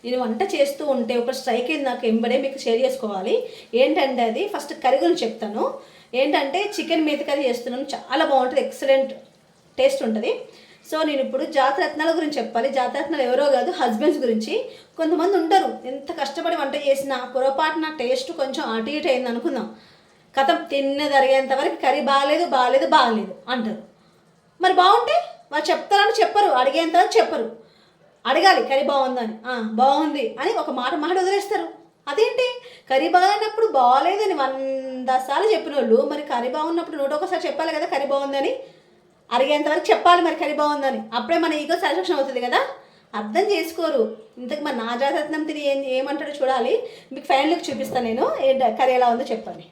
నేను వంట చేస్తూ ఉంటే ఒక స్ట్రైక్ అయింది నాకు ఎంబడే మీకు షేర్ చేసుకోవాలి. ఏంటంటే అది ఫస్ట్ కర్రీ గురించి చెప్తాను. ఏంటంటే చికెన్ మేతి కర్రీ చేస్తున్నాను, చాలా బాగుంటుంది, ఎక్సలెంట్ టేస్ట్ ఉంటుంది. సో నేను ఇప్పుడు జాతరత్నాల గురించి చెప్పాలి. జాతరత్నాలు ఎవరో కాదు, హస్బెండ్స్ గురించి. కొంతమంది ఉంటారు ఎంత కష్టపడి వంట చేసినా పొరపాటున టేస్ట్ కొంచెం అటు ఇటు అయింది అనుకుందాం, కథం తిన్నది అరిగేంత వరకు కర్రీ బాగాలేదు బాగాలేదు బాగాలేదు అంటారు. మరి బాగుంటే వాళ్ళు చెప్తారని చెప్పరు, అడిగేంత వరకు చెప్పరు. అడగాలి కర్రీ బాగుందని, బాగుంది అని ఒక మాట వదిలేస్తారు. అదేంటి, కర్రీ బాగాలేనప్పుడు బాగాలేదని 100 సార్లు చెప్పిన వాళ్ళు మరి కర్రీ బాగున్నప్పుడు 101 చెప్పాలి కదా కర్రీ బాగుందని. అడిగేంత వరకు చెప్పాలి మరి కర్రీ బాగుందని, అప్పుడే మన ఈగో సాటిస్ఫాక్షన్ అవుతుంది కదా. అర్థం చేసుకోరు. ఇంతకు మరి నా జాతరత్నం తిని ఏమంటాడో చూడాలి. మీకు ఫైనల్కి చూపిస్తాను నేను. కర్రీ ఎలా ఉందో చెప్పండి.